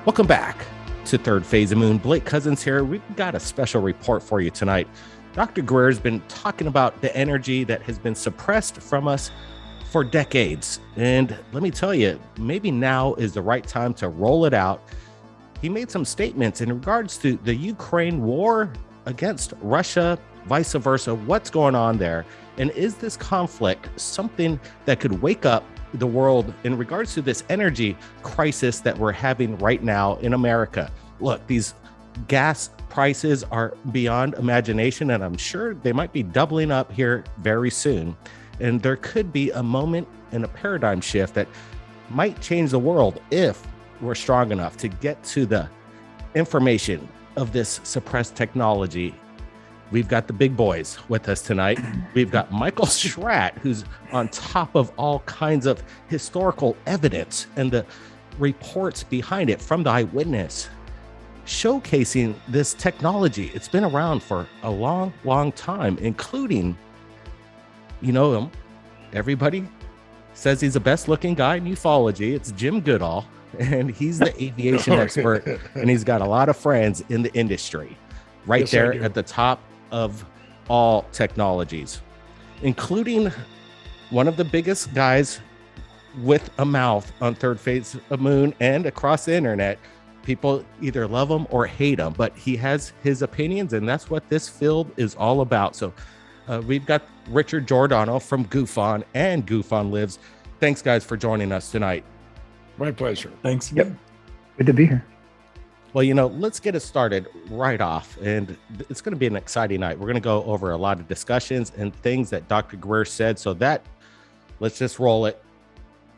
Welcome back to Third Phase of Moon. Blake Cousins here. We've got a special report for you tonight. Dr. Greer has been talking about the energy that has been suppressed from us for decades. And let me tell you, maybe now is the right time to roll it out. He made some statements in regards to the Ukraine war against Russia, vice versa. What's going on there? And is this conflict something that could wake up the world in regards to this energy crisis that we're having right now in America? Look, these gas prices are beyond imagination, and I'm sure they might be doubling up here very soon. And there could be a moment and a paradigm shift that might change the world if we're strong enough to get to the information of this suppressed technology. We've got the big boys with us tonight. We've got Michael Schratt, who's on top of all kinds of historical evidence and the reports behind it from the eyewitness, showcasing this technology. It's been around for a long, long time, including, you know him, everybody says he's the best looking guy in ufology. It's Jim Goodall, and he's the aviation expert, and he's got a lot of friends in the industry right yes, there at the top of all technologies, including one of the biggest guys with a mouth on Third Phase of Moon and across the internet. People either love him or hate him, but he has his opinions, and that's what this field is all about. So we've got Richard Giordano from Gufon and Gufon Lives. Thanks, guys, for joining us tonight. My pleasure. Thanks. Yep. Good to be here. Well, you know, let's get it started right off. And it's going to be an exciting night. We're going to go over a lot of discussions and things that Dr. Greer said. So let's just roll it.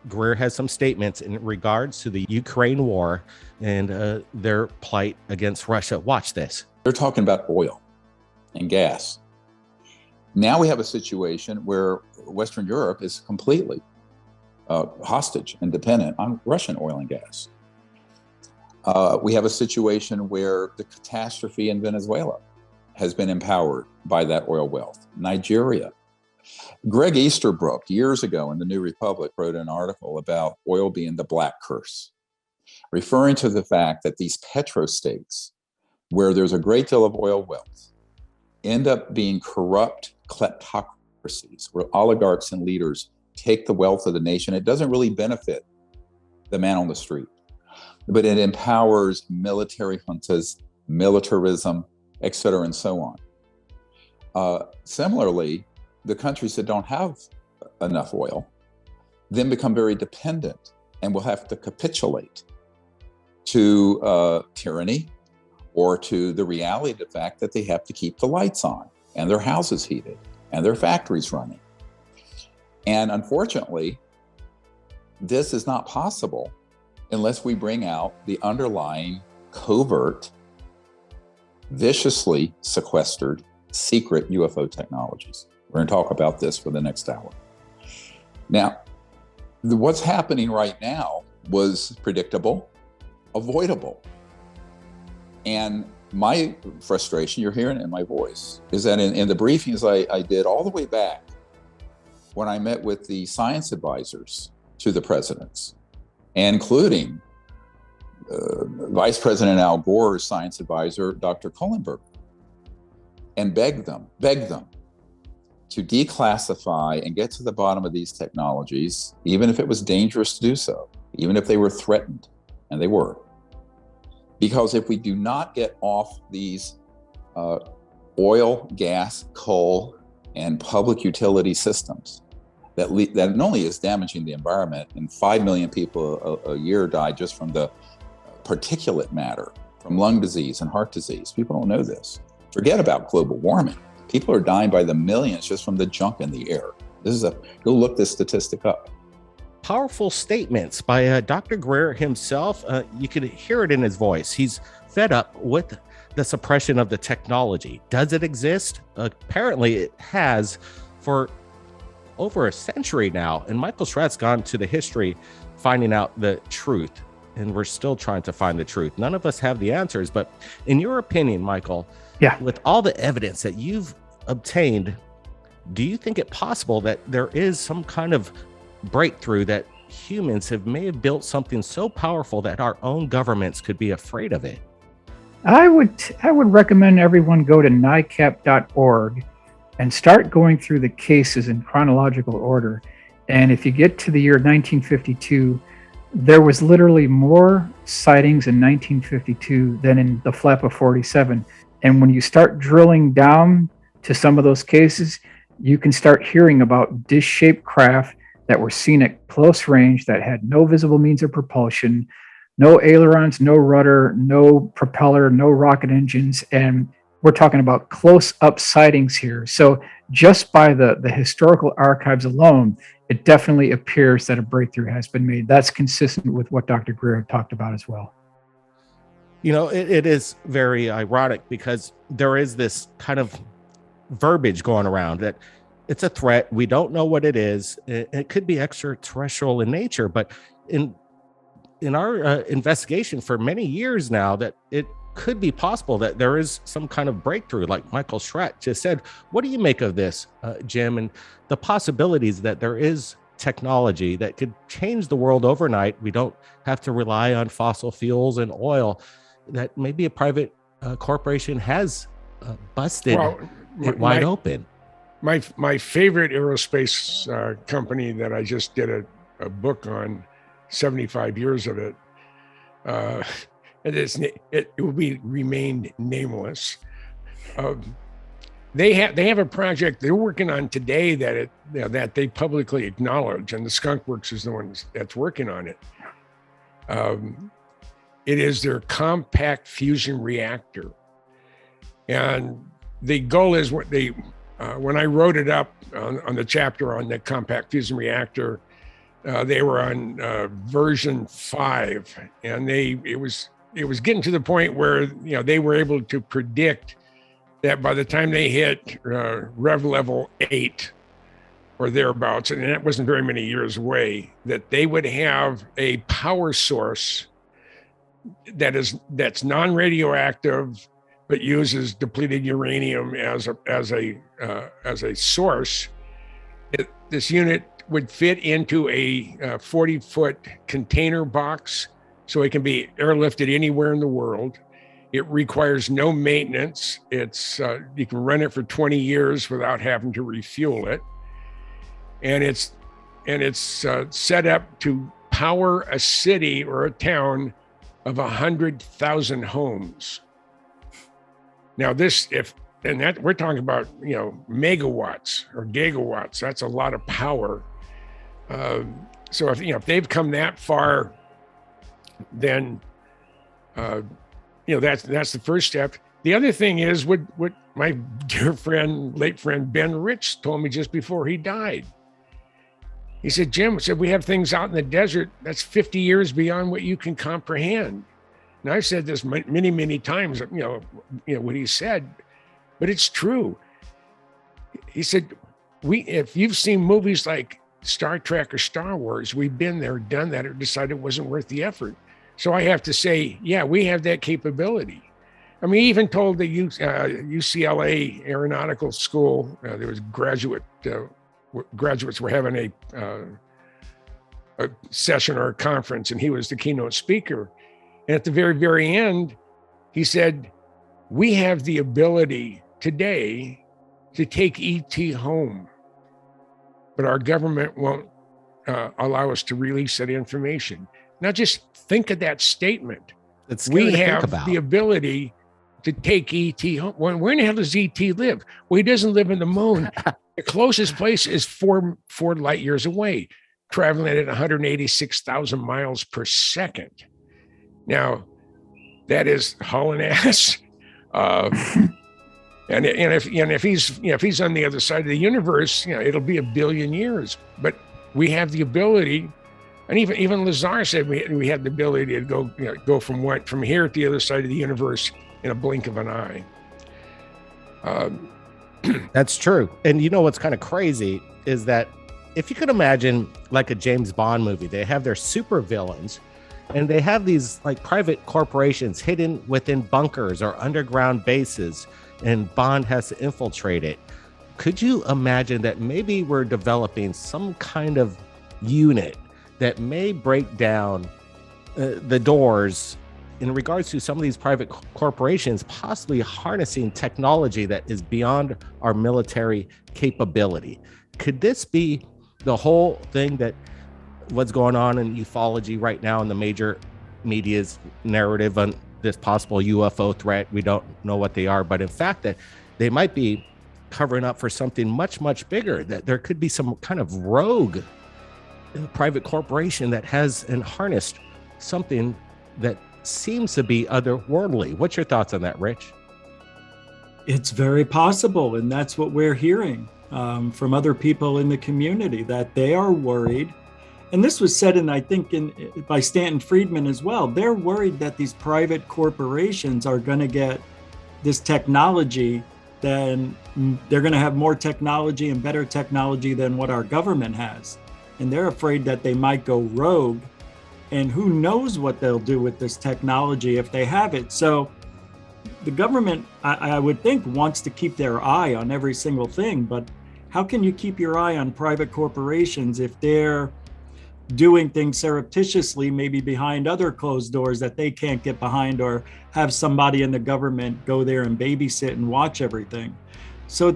Greer has some statements in regards to the Ukraine war and their plight against Russia. Watch this. They're talking about oil and gas. Now we have a situation where Western Europe is completely hostage and dependent on Russian oil and gas. We have a situation where the catastrophe in Venezuela has been empowered by that oil wealth. Nigeria. Greg Easterbrook, years ago in the New Republic, wrote an article about oil being the black curse, referring to the fact that these petrostates, where there's a great deal of oil wealth, end up being corrupt kleptocracies, where oligarchs and leaders take the wealth of the nation. It doesn't really benefit the man on the street, but it empowers military juntas, militarism, et cetera, and so on. Similarly, the countries that don't have enough oil then become very dependent and will have to capitulate to tyranny or to the reality of the fact that they have to keep the lights on and their houses heated and their factories running. And unfortunately, this is not possible unless we bring out the underlying covert, viciously sequestered, secret UFO technologies. We're going to talk about this for the next hour. Now, what's happening right now was predictable, avoidable. And my frustration, you're hearing it in my voice, is that in the briefings I did all the way back when I met with the science advisors to the presidents, including Vice President Al Gore's science advisor, Dr. Kohlenberg, and begged them to declassify and get to the bottom of these technologies, even if it was dangerous to do so, even if they were threatened, and they were. Because if we do not get off these oil, gas, coal, and public utility systems, that not only is damaging the environment, and 5 million people a year die just from the particulate matter, from lung disease and heart disease. People don't know this. Forget about global warming. People are dying by the millions just from the junk in the air. Go look this statistic up. Powerful statements by Dr. Greer himself. You could hear it in his voice. He's fed up with the suppression of the technology. Does it exist? Apparently it has for over a century now. And Michael Schratt's gone to the history finding out the truth. And we're still trying to find the truth. None of us have the answers. But in your opinion, Michael, with all the evidence that you've obtained, do you think it possible that there is some kind of breakthrough that humans may have built something so powerful that our own governments could be afraid of it? I would recommend everyone go to NICAP.org and start going through the cases in chronological order. And if you get to the year 1952, there was literally more sightings in 1952 than in the flap of 47. And when you start drilling down to some of those cases, you can start hearing about dish-shaped craft that were seen at close range that had no visible means of propulsion, no ailerons, no rudder, no propeller, no rocket engines. And we're talking about close-up sightings here. So just by the historical archives alone, it definitely appears that a breakthrough has been made. That's consistent with what Dr. Greer talked about as well. You know, it is very ironic because there is this kind of verbiage going around that it's a threat. We don't know what it is. It could be extraterrestrial in nature, but in our investigation for many years now, that it could be possible that there is some kind of breakthrough, like Michael Schratt just said. What do you make of this, Jim, and the possibilities that there is technology that could change the world overnight? We don't have to rely on fossil fuels and oil, that maybe a private corporation has busted it wide open. My favorite aerospace company that I just did a book on, 75 years of it, it will be remained nameless. They have a project they're working on today that they publicly acknowledge, and the Skunk Works is the one that's working on it. It is their compact fusion reactor, and the goal is what they. When I wrote it up on the chapter on the compact fusion reactor, they were on version 5, and it was getting to the point where they were able to predict that by the time they hit rev level 8 or thereabouts, and that wasn't very many years away, that they would have a power source that's non-radioactive but uses depleted uranium as a source. This unit would fit into a 40-foot container box, so it can be airlifted anywhere in the world. It requires no maintenance. You can run it for 20 years without having to refuel it, and it's set up to power a city or a town of 100,000 homes. Now we're talking about megawatts or gigawatts. That's a lot of power. So if they've come that far, then that's the first step. The other thing is what my dear friend, late friend Ben Rich told me just before he died. He said, Jim, we have things out in the desert that's 50 years beyond what you can comprehend. And I've said this many, many times, what he said, but it's true. He said, if you've seen movies like Star Trek or Star Wars, we've been there, done that, or decided it wasn't worth the effort. So I have to say, yeah, we have that capability. I mean, he even told the UCLA Aeronautical School, there was graduates were having a session or a conference, and he was the keynote speaker. And at the very, very end, he said, we have the ability today to take ET home, but our government won't allow us to release that information. Now, just think of that statement. We have the ability to take ET home. Where in the hell does ET live? Well, he doesn't live in the moon. The closest place is four light years away, traveling at 186,000 miles per second. Now, that is hauling ass. And if he's on the other side of the universe, it'll be 1 billion years. But we have the ability, and even Lazar said we had the ability to go from here to the other side of the universe in a blink of an eye. That's true. And what's kind of crazy is that if you could imagine like a James Bond movie, they have their super villains, and they have these like private corporations hidden within bunkers or underground bases, and Bond has to infiltrate it. Could you imagine that maybe we're developing some kind of unit that may break down the doors in regards to some of these private corporations possibly harnessing technology that is beyond our military capability. Could this be the whole thing that what's going on in ufology right now in the major media's narrative on this possible UFO threat? We don't know what they are, but in fact that they might be covering up for something much, much bigger, that there could be some kind of rogue private corporation that has and harnessed something that seems to be otherworldly. What's your thoughts on that, Rich? It's very possible, and that's what we're hearing from other people in the community, that they are worried. And this was said, I think, by Stanton Friedman as well. They're worried that these private corporations are going to get this technology, then they're going to have more technology and better technology than what our government has. And they're afraid that they might go rogue. And who knows what they'll do with this technology if they have it. So the government, I would think, wants to keep their eye on every single thing. But how can you keep your eye on private corporations if they're doing things surreptitiously, maybe behind other closed doors that they can't get behind, or have somebody in the government go there and babysit and watch everything? So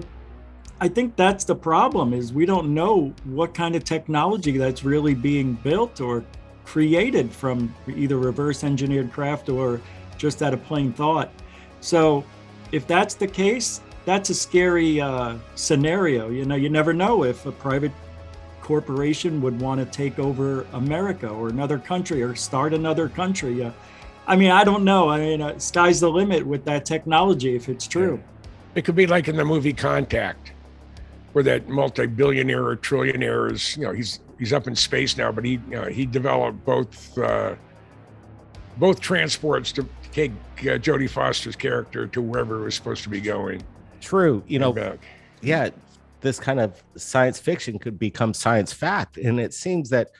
I think that's the problem, is we don't know what kind of technology that's really being built or created from either reverse engineered craft or just out of plain thought. So if that's the case, that's a scary scenario. You know, you never know if a private corporation would want to take over America or another country or start another country. I mean, I don't know. I mean, sky's the limit with that technology if it's true. Yeah. It could be like in the movie Contact, where that multi-billionaire or trillionaire is, you know, he's up in space now, but he developed both transports to take Jodie Foster's character to wherever it was supposed to be going. True. You know, yeah, this kind of science fiction could become science fact. And it seems that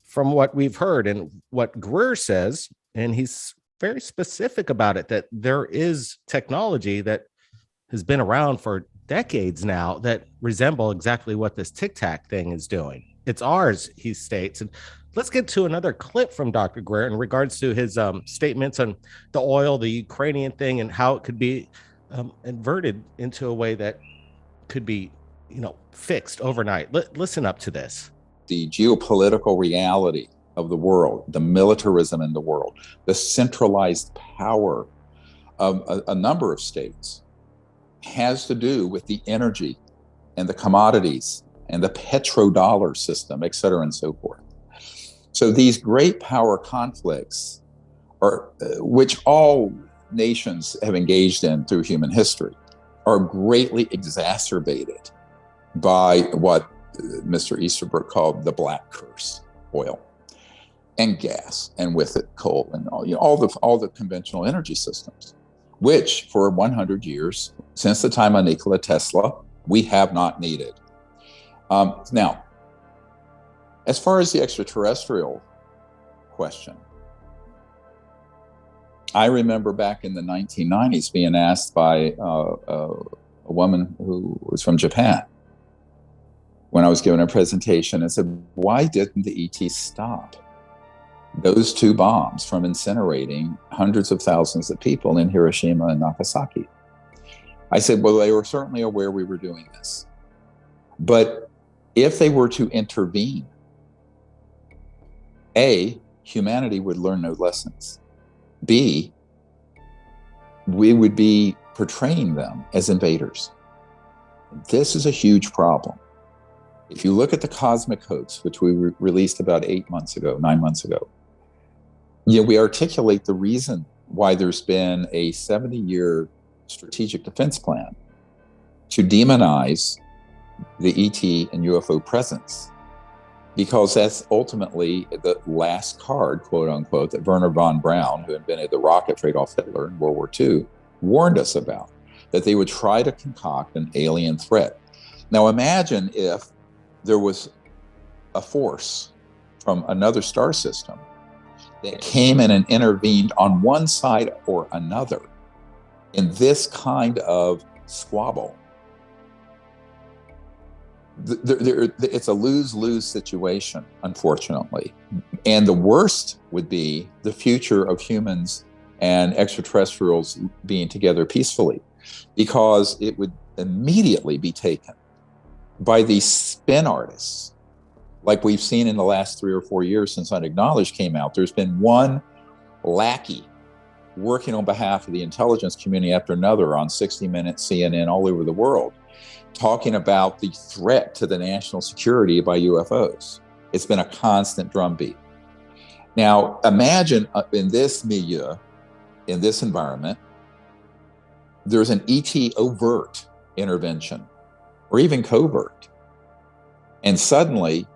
from what we've heard and what Greer says, and he's very specific about it, that there is technology that has been around for decades now that resemble exactly what this Tic Tac thing is doing. It's ours, he states. And let's get to another clip from Dr. Greer in regards to his statements on the oil, the Ukrainian thing, and how it could be inverted into a way that could be, you know, fixed overnight. Listen up to this. The geopolitical reality of the world, the militarism in the world, the centralized power of a number of states has to do with the energy and the commodities and the petrodollar system, et cetera, and so forth. So these great power conflicts, which all nations have engaged in through human history, are greatly exacerbated by what Mr. Easterbrook called the black curse: oil and gas, and with it coal, and all the conventional energy systems, which for 100 years, since the time of Nikola Tesla, we have not needed. Now, as far as the extraterrestrial question, I remember back in the 1990s being asked by a woman who was from Japan, when I was giving a presentation, and said, why didn't the ET stop those two bombs from incinerating hundreds of thousands of people in Hiroshima and Nagasaki? I said, well, they were certainly aware we were doing this. But if they were to intervene, A, humanity would learn no lessons. B, we would be portraying them as invaders. This is a huge problem. If you look at the cosmic hoax, which we released about 9 months ago, we articulate the reason why there's been a 70-year strategic defense plan to demonize the ET and UFO presence, because that's ultimately the last card, quote unquote, that Werner von Braun, who invented the rocket for Adolf Hitler in World War II, warned us about, that they would try to concoct an alien threat. Now imagine if there was a force from another star system that came in and intervened on one side or another in this kind of squabble. It's a lose-lose situation, unfortunately. And the worst would be the future of humans and extraterrestrials being together peacefully, because it would immediately be taken by these spin artists. Like we've seen in the last 3 or 4 years since Unacknowledged came out, there's been one lackey working on behalf of the intelligence community after another on 60 Minutes, CNN, all over the world, talking about the threat to the national security by UFOs. It's been a constant drumbeat. Now, imagine in this milieu, in this environment, there's an ET overt intervention, or even covert. And suddenly,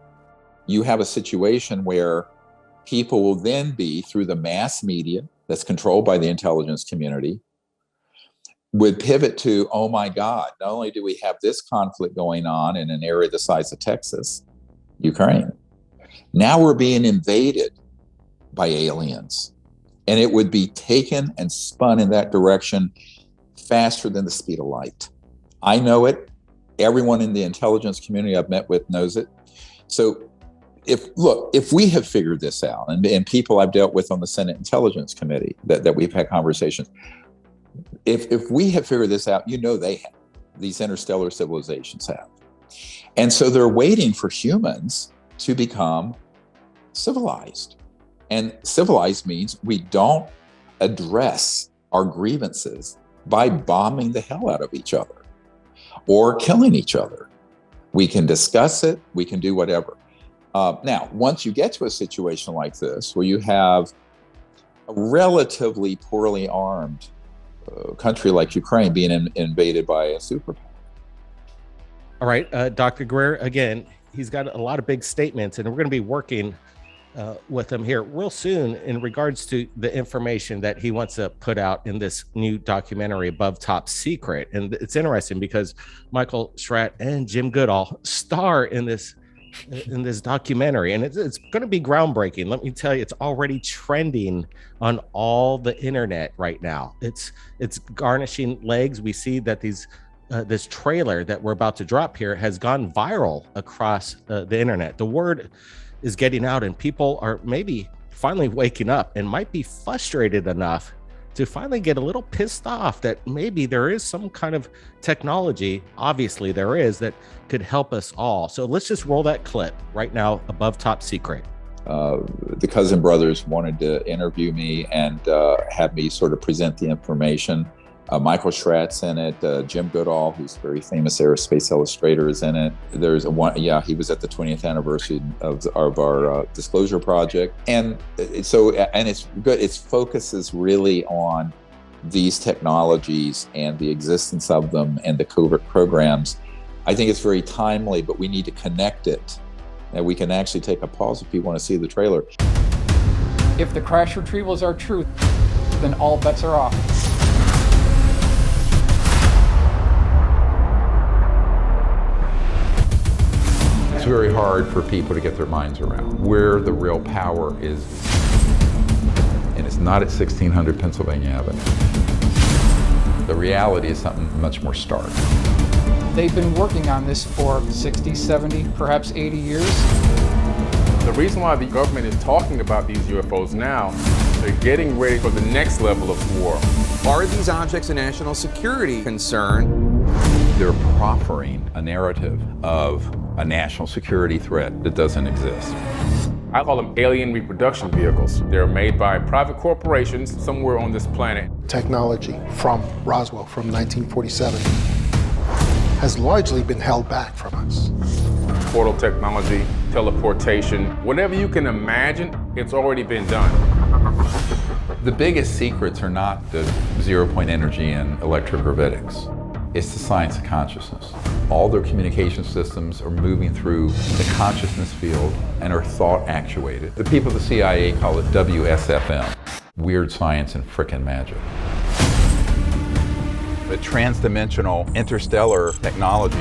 you have a situation where people will then be, through the mass media that's controlled by the intelligence community, would pivot to, oh my God, not only do we have this conflict going on in an area the size of Texas, Ukraine, now we're being invaded by aliens. And it would be taken and spun in that direction faster than the speed of light. I know it. Everyone in the intelligence community I've met with knows it. So if we have figured this out, and people I've dealt with on the Senate Intelligence Committee that we've had conversations, if we have figured this out, they have. These interstellar civilizations have. And so they're waiting for humans to become civilized. And civilized means we don't address our grievances by bombing the hell out of each other or killing each other. We can discuss it, we can do whatever. Now, once you get to a situation like this, where you have a relatively poorly armed country like Ukraine being invaded by a superpower. All right, Dr. Greer, again, he's got a lot of big statements, and we're going to be working with him here real soon in regards to the information that he wants to put out in this new documentary, Above Top Secret. And it's interesting because Michael Schratt and Jim Goodall star in this documentary, and it's going to be groundbreaking. Let me tell you, it's already trending on all the internet right now. It's garnishing legs. We see that this trailer that we're about to drop here has gone viral across the internet. The word is getting out, and people are maybe finally waking up and might be frustrated enough to finally get a little pissed off that maybe there is some kind of technology, obviously there is, that could help us all. So let's just roll that clip right now, Above Top Secret. The Cousin brothers wanted to interview me and have me sort of present the information. Michael Schratt's in it. Jim Goodall, who's a very famous aerospace illustrator, is in it. There's he was at the 20th anniversary of our disclosure project. And it's good. Its focus is really on these technologies and the existence of them and the covert programs. I think it's very timely, but we need to connect it. And we can actually take a pause if you want to see the trailer. If the crash retrievals are true, then all bets are off. It's very hard for people to get their minds around where the real power is. And it's not at 1600 Pennsylvania Avenue. The reality is something much more stark. They've been working on this for 60, 70, perhaps 80 years. The reason why the government is talking about these UFOs now, they're getting ready for the next level of war. Are these objects a national security concern? They're proffering a narrative of a national security threat that doesn't exist. I call them alien reproduction vehicles. They're made by private corporations somewhere on this planet. Technology from Roswell from 1947 has largely been held back from us. Portal technology, teleportation, whatever you can imagine, it's already been done. The biggest secrets are not the zero-point energy and electrogravitics. It's the science of consciousness. All their communication systems are moving through the consciousness field and are thought actuated. The people at the CIA call it WSFM, weird science and frickin' magic. The transdimensional interstellar technology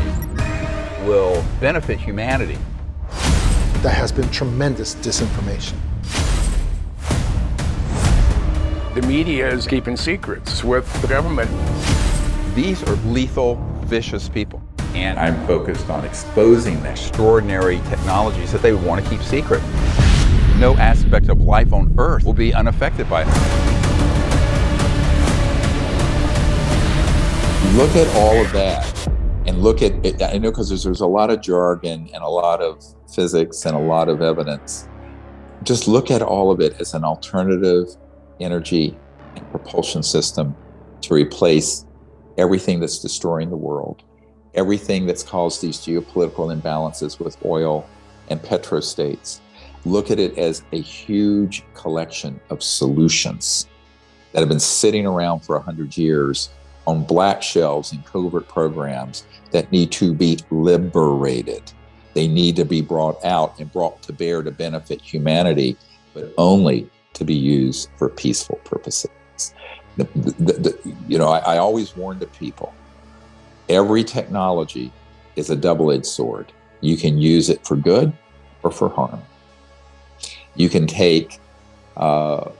will benefit humanity. There has been tremendous disinformation. The media is keeping secrets with the government. These are lethal, vicious people. And I'm focused on exposing the extraordinary technologies that they want to keep secret. No aspect of life on Earth will be unaffected by it. Look at all of that and look at it. I know because there's a lot of jargon and a lot of physics and a lot of evidence. Just look at all of it as an alternative energy and propulsion system to replace everything that's destroying the world, everything that's caused these geopolitical imbalances with oil and petrostates. Look at it as a huge collection of solutions that have been sitting around for 100 years on black shelves in covert programs that need to be liberated. They need to be brought out and brought to bear to benefit humanity, but only to be used for peaceful purposes. I always warn the people, every technology is a double-edged sword. You can use it for good or for harm. You can take a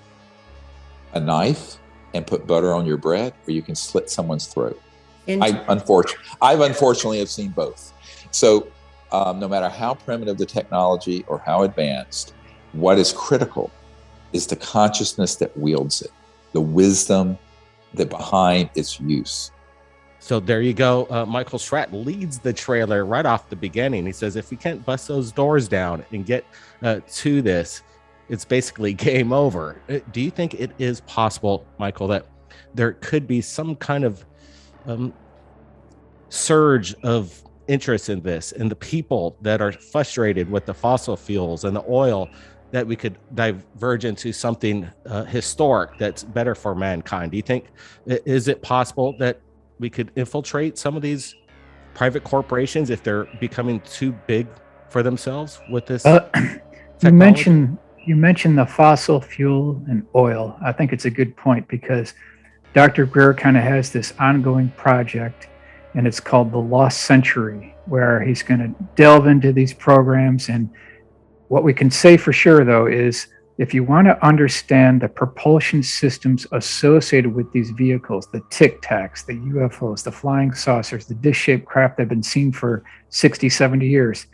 knife and put butter on your bread, or you can slit someone's throat. I've unfortunately have seen both. So no matter how primitive the technology or how advanced, what is critical is the consciousness that wields it, the wisdom that behind its use. So there you go. Michael Schratt leads the trailer right off the beginning. He says, if we can't bust those doors down and get to this, it's basically game over. Do you think it is possible, Michael, that there could be some kind of surge of interest in this, and the people that are frustrated with the fossil fuels and the oil, that we could diverge into something historic that's better for mankind? Do you think, is it possible that we could infiltrate some of these private corporations if they're becoming too big for themselves with this technology? You mentioned the fossil fuel and oil. I think it's a good point, because Dr. Greer kind of has this ongoing project, and it's called The Lost Century, where he's going to delve into these programs. And what we can say for sure, though, is if you want to understand the propulsion systems associated with these vehicles, the Tic Tacs, the UFOs, the flying saucers, the dish-shaped craft that have been seen for 60, 70 years,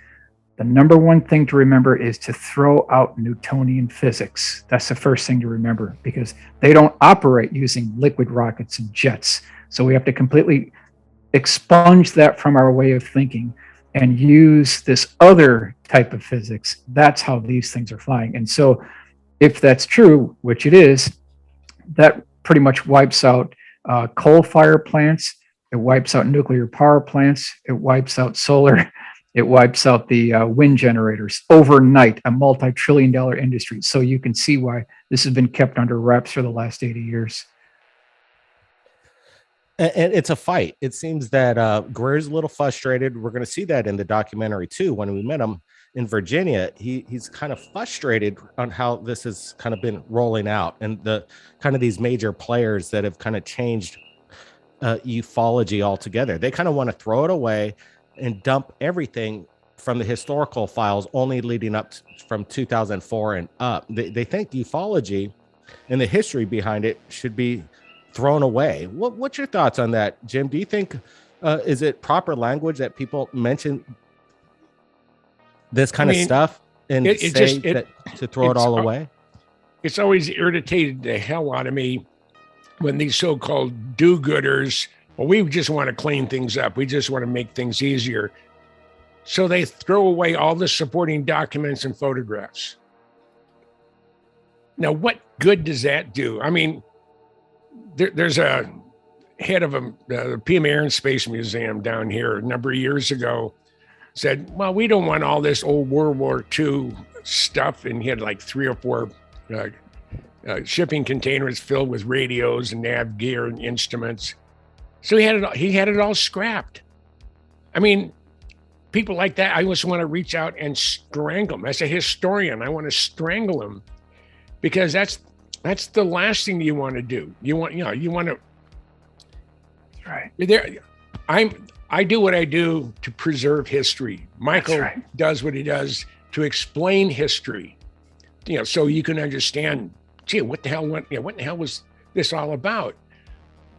the number one thing to remember is to throw out Newtonian physics. That's the first thing to remember, because they don't operate using liquid rockets and jets. So we have to completely expunge that from our way of thinking and use this other type of physics. That's how these things are flying. And so if that's true, which it is, that pretty much wipes out coal fire plants. It wipes out nuclear power plants. It wipes out solar. It wipes out the wind generators overnight, a multi-trillion-dollar industry. So you can see why this has been kept under wraps for the last 80 years. And it's a fight. It seems that Greer's a little frustrated. We're going to see that in the documentary too. When we met him in Virginia, he's kind of frustrated on how this has kind of been rolling out, and the kind of these major players that have kind of changed ufology altogether. They kind of want to throw it away and dump everything from the historical files only leading up from 2004 and up. They think ufology and the history behind it should be thrown away. What's your thoughts on that, Jim? Do you think is it proper language that people mention this kind of stuff and to throw it all away? It's always irritated the hell out of me when these so-called do-gooders, well, we just want to clean things up. We just want to make things easier. So they throw away all the supporting documents and photographs. Now, what good does that do? I mean, there's a head of the PM Air and Space Museum down here a number of years ago said, well, we don't want all this old World War II stuff. And he had like 3 or 4 shipping containers filled with radios and nav gear and instruments. So he had it all scrapped. I mean, people like that, I just want to reach out and strangle them. As a historian, I want to strangle them, because that's the last thing you want to do. You want to. That's right. I do what I do to preserve history. Michael does what he does to explain history. So you can understand. Gee, what the hell was this all about?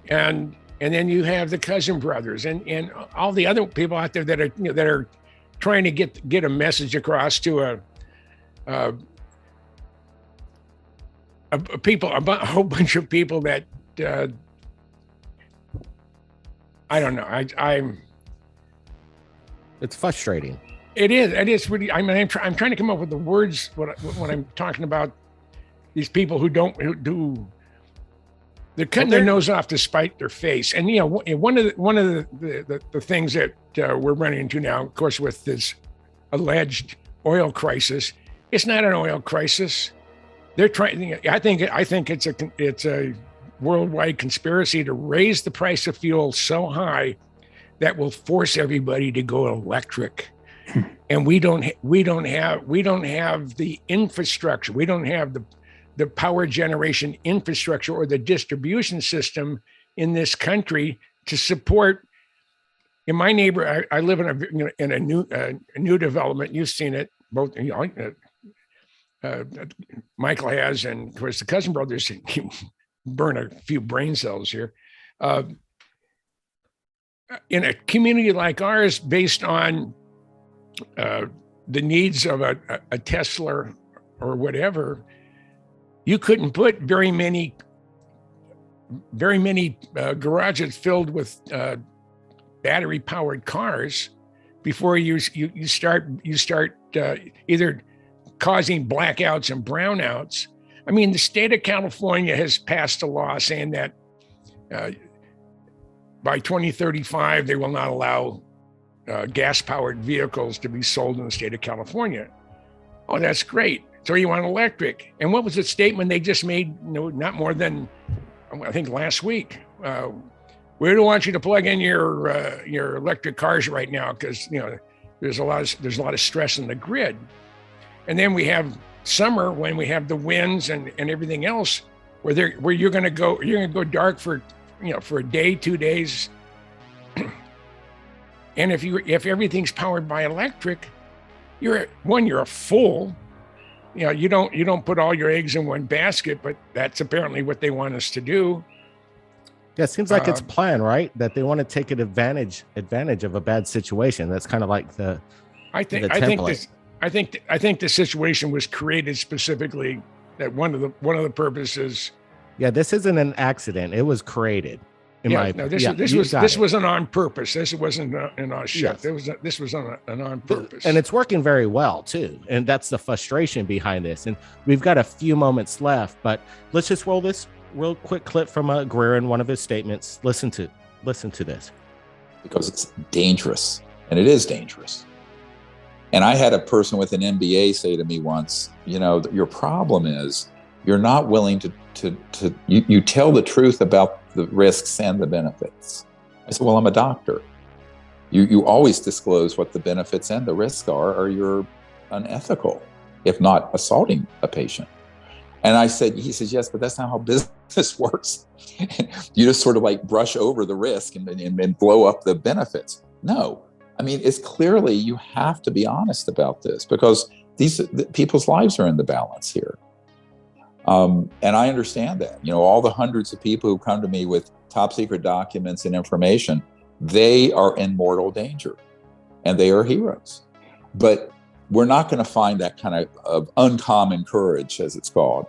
And and then you have the Cousin Brothers and all the other people out there that are that are trying to get a message across to a whole bunch of people that I don't know. I'm. It's frustrating. It is. It is really. I mean, I'm trying to come up with the words when I'm talking about these people who they're cutting their nose off to spite their face. And one of the things that we're running into now, of course, with this alleged oil crisis, it's not an oil crisis. They're trying. I think it's a worldwide conspiracy to raise the price of fuel so high that will force everybody to go electric. And we don't have the infrastructure. We don't have the power generation infrastructure or the distribution system in this country to support. In my neighbor, I live in a new development. You've seen it, both. Michael has, and of course the Cousin Brothers burn a few brain cells here. In a community like ours, based on the needs of a Tesla or whatever, you couldn't put very many garages filled with battery powered cars before you start either causing blackouts and brownouts. I mean, the state of California has passed a law saying that by 2035 they will not allow gas-powered vehicles to be sold in the state of California. Oh, that's great. So you want electric. And what was the statement they just made, not more than, I think last week? We don't want you to plug in your electric cars right now because there's a lot of stress in the grid. And then we have summer when we have the winds and everything else where you're going to go dark for a day, 2 days. And if everything's powered by electric, you're a fool. You don't put all your eggs in one basket, but that's apparently what they want us to do. Yeah, it seems like it's planned, right? That they want to take an advantage of a bad situation. That's kind of like the template. I think the situation was created specifically that one of the purposes. Yeah, this isn't an accident. It was created. This wasn't on purpose. This wasn't an on shot. Yes. This was on purpose. And it's working very well too. And that's the frustration behind this. And we've got a few moments left, but let's just roll this real quick clip from Greer in one of his statements. Listen to this. Because it's dangerous, and it is dangerous. And I had a person with an MBA say to me once, your problem is you're not willing to you tell the truth about the risks and the benefits. I said, well, I'm a doctor. You always disclose what the benefits and the risks are, or you're unethical, if not assaulting a patient. And he says, yes, but that's not how business works. You just sort of like brush over the risk and blow up the benefits. No, I mean, it's clearly you have to be honest about this because people's lives are in the balance here. And I understand that, all the hundreds of people who come to me with top secret documents and information, they are in mortal danger and they are heroes. But we're not going to find that kind of uncommon courage, as it's called,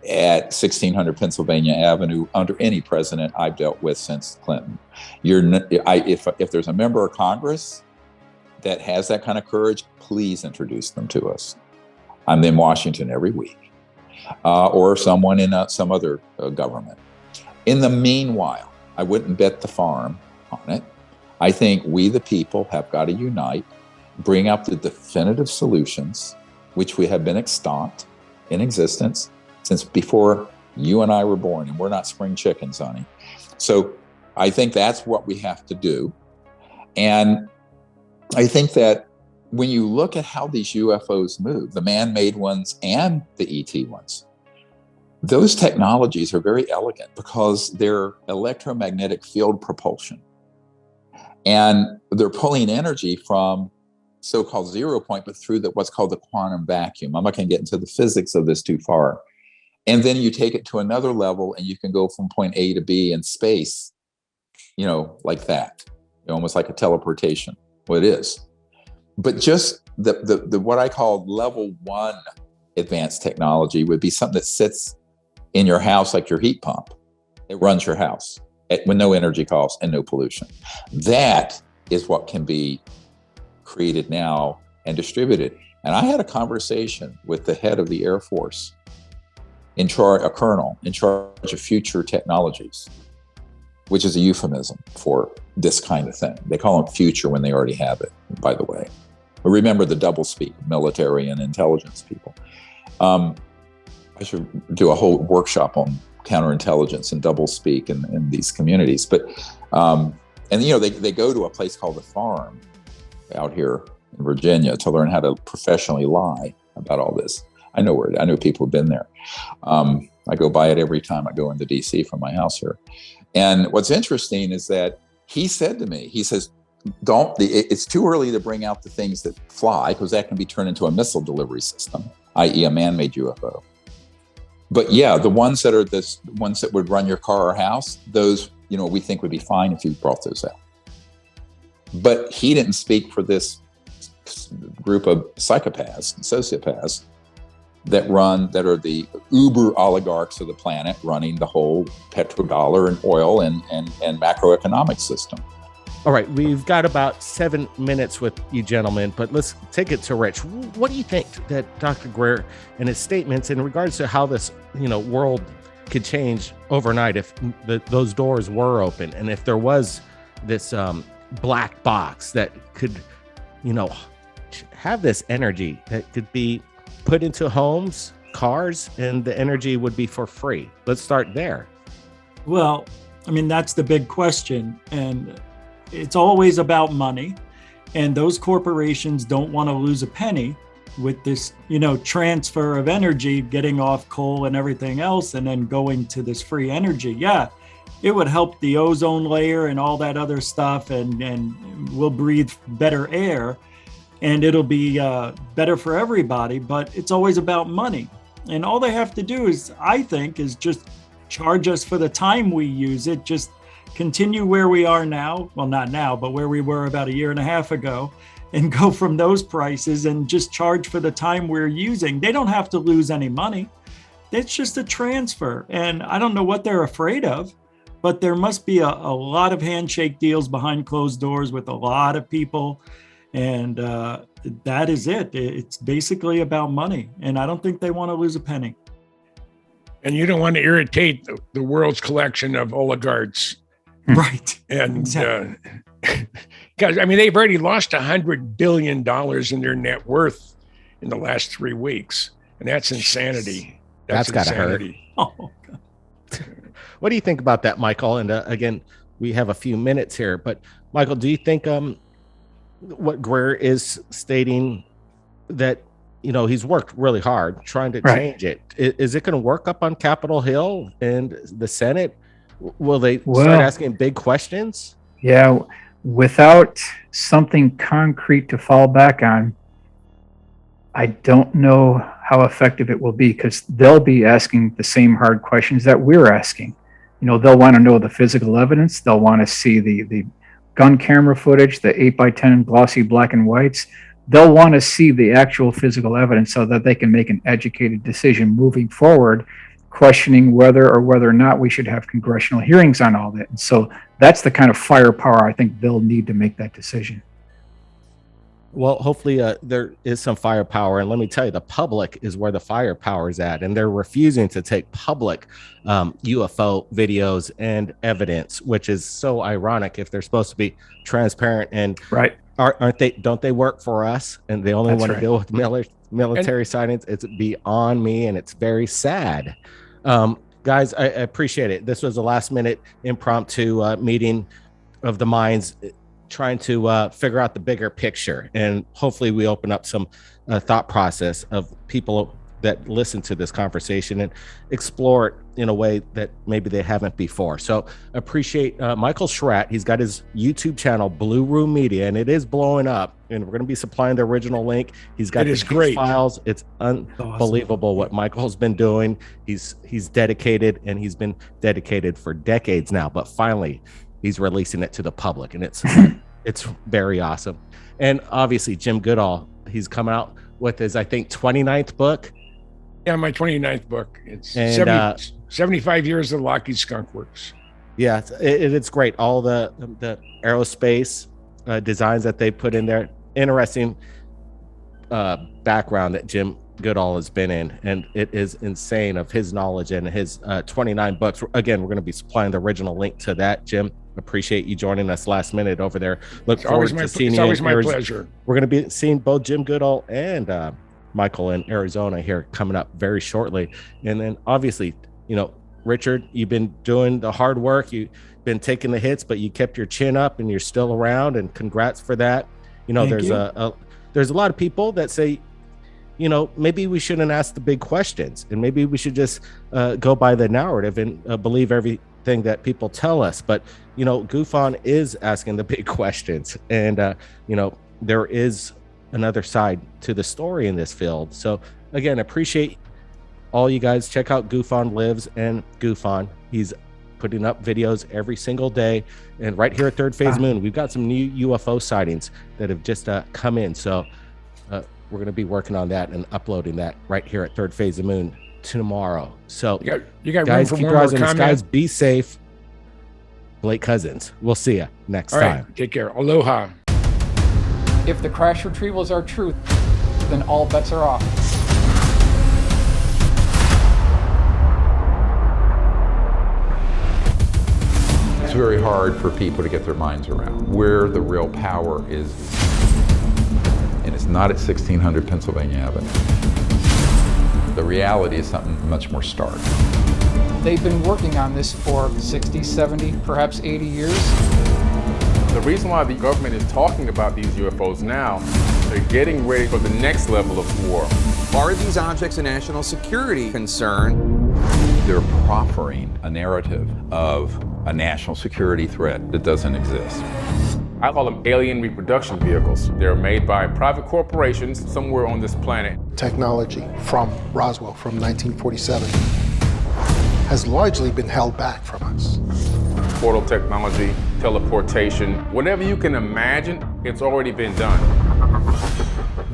at 1600 Pennsylvania Avenue under any president I've dealt with since Clinton. If there's a member of Congress that has that kind of courage, please introduce them to us. I'm in Washington every week. Or someone in some other government. In the meanwhile, I wouldn't bet the farm on it. I think we, the people, have got to unite, bring up the definitive solutions, which we have been extant in existence since before you and I were born, and we're not spring chickens, honey. So I think that's what we have to do. And I think that when you look at how these UFOs move, the man-made ones and the ET ones, those technologies are very elegant because they're electromagnetic field propulsion. And they're pulling energy from so-called 0 point, but through what's called the quantum vacuum. I'm not going to get into the physics of this too far. And then you take it to another level and you can go from point A to B in space like that, almost like a teleportation. Well, it is. But just the what I call level 1 advanced technology would be something that sits in your house like your heat pump. It runs your house with no energy costs and no pollution. That is what can be created now and distributed. And I had a conversation with the head of the Air Force, a colonel in charge of future technologies, which is a euphemism for this kind of thing. They call them future when they already have it, by the way. But remember the doublespeak, military and intelligence people. I should do a whole workshop on counterintelligence and doublespeak in these communities. But, they go to a place called the Farm out here in Virginia to learn how to professionally lie about all this. I know people have been there. I go by it every time I go into DC from my house here. And what's interesting is that he said to me, he says, it's too early to bring out the things that fly, because that can be turned into a missile delivery system, i.e. a man-made UFO. But yeah, the ones that would run your car or house, those, we think would be fine if you brought those out. But he didn't speak for this group of psychopaths and sociopaths that are the uber oligarchs of the planet, running the whole petrodollar and oil and macroeconomic system. All right, we've got about 7 minutes with you gentlemen, but let's take it to Rich. What do you think that Dr. Greer and his statements in regards to how this, world could change overnight if those doors were open, and if there was this black box that could, have this energy that could be put into homes, cars, and the energy would be for free? Let's start there. Well, that's the big question. And it's always about money, and those corporations don't want to lose a penny with this, transfer of energy, getting off coal and everything else, and then going to this free energy. Yeah, it would help the ozone layer and all that other stuff, and we'll breathe better air, and it'll be better for everybody. But it's always about money, and all they have to do is just charge us for the time we use it. Just continue where we are now. Well, not now, but where we were about a year and a half ago, and go from those prices and just charge for the time we're using. They don't have to lose any money. It's just a transfer. And I don't know what they're afraid of, but there must be a lot of handshake deals behind closed doors with a lot of people. And that is it. It's basically about money. And I don't think they want to lose a penny. And you don't want to irritate the world's collection of oligarchs. Right. And exactly. Because they've already lost $100 billion in their net worth in the last 3 weeks, and that's insanity. That's got to hurt. Oh, God. What do you think about that, Michael? And again, we have a few minutes here, but Michael, do you think what Greer is stating, that he's worked really hard trying to change it? Is it going to work up on Capitol Hill and the Senate? Will they start asking big questions? Yeah, without something concrete to fall back on, I don't know how effective it will be, because they'll be asking the same hard questions that we're asking. They'll want to know the physical evidence. They'll want to see the gun camera footage, the 8x10 glossy black and whites. They'll want to see the actual physical evidence so that they can make an educated decision moving forward, questioning whether or not we should have congressional hearings on all that. And so that's the kind of firepower I think they'll need to make that decision. Well, hopefully there is some firepower. And let me tell you, the public is where the firepower is at. And they're refusing to take public UFO videos and evidence, which is so ironic if they're supposed to be transparent. And right. Aren't they? Don't they work for us? And they only want to deal with military sightings. It's beyond me, and it's very sad. Guys, I appreciate it. This was a last minute impromptu meeting of the minds, trying to figure out the bigger picture. And hopefully we open up some thought process of people that listen to this conversation and explore it in a way that maybe they haven't before. So appreciate Michael Schratt. He's got his YouTube channel, Blue Room Media, and it is blowing up. And we're going to be supplying the original link. He's got his great files. It's unbelievable what Michael's been doing. He's dedicated, and he's been dedicated for decades now. But finally, he's releasing it to the public, and it's very awesome. And obviously Jim Goodall, he's come out with his, I think, 29th book. Yeah, my 29th book. It's And 75 years of Lockheed Skunk Works. yeah, it's great. All the aerospace designs that they put in there. Interesting background that Jim Goodall has been in, and it is insane of his knowledge and his 29 books. Again, we're going to be supplying the original link to that. Jim, appreciate you joining us last minute over there. Look forward to seeing you. It's always my pleasure. We're going to be seeing both Jim Goodall and Michael in Arizona here coming up very shortly. And then obviously, you know, Richard, you've been doing the hard work. You've been taking the hits, but you kept your chin up and you're still around, and congrats for that. You know, there's a lot of people that say, you know, maybe we shouldn't ask the big questions, and maybe we should just go by the narrative and believe everything that people tell us. But, you know, Gufon is asking the big questions, and, you know, there is another side to the story in this field. So again, appreciate all you guys. Check out Gufon Lives and Gufon. He's putting up videos every single day. And right here at Third Phase Moon, we've got some new UFO sightings that have just come in. So we're going to be working on that and uploading that right here at Third Phase of Moon tomorrow. So you got guys, room for keep one your eyes more on the comment? skies. Be safe. Blake Cousins. We'll see you next All right, time. take care. Aloha. If the crash retrievals are true, then all bets are off. It's very hard for people to get their minds around where the real power is. And it's not at 1600 Pennsylvania Avenue. The reality is something much more stark. They've been working on this for 60, 70, perhaps 80 years. The reason why the government is talking about these UFOs now, they're getting ready for the next level of war. Are these objects a national security concern? They're proffering a narrative of a national security threat that doesn't exist. I call them alien reproduction vehicles. They're made by private corporations somewhere on this planet. Technology from Roswell from 1947 has largely been held back from us. Portal technology, teleportation, whatever you can imagine, it's already been done.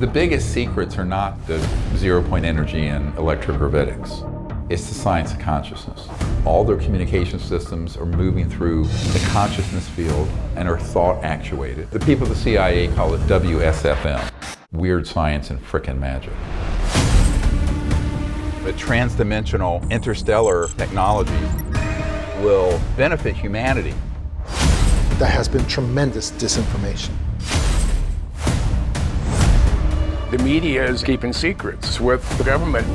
The biggest secrets are not the zero-point energy and electrogravitics. It's the science of consciousness. All their communication systems are moving through the consciousness field and are thought actuated. The people of the CIA call it WSFM, weird science and frickin' magic. The transdimensional interstellar technology will benefit humanity. There has been tremendous disinformation. The media is keeping secrets with the government.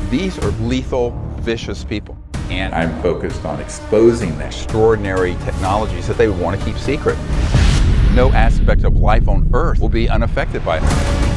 These are lethal, vicious people. And I'm focused on exposing the extraordinary technologies that they would want to keep secret. No aspect of life on Earth will be unaffected by it.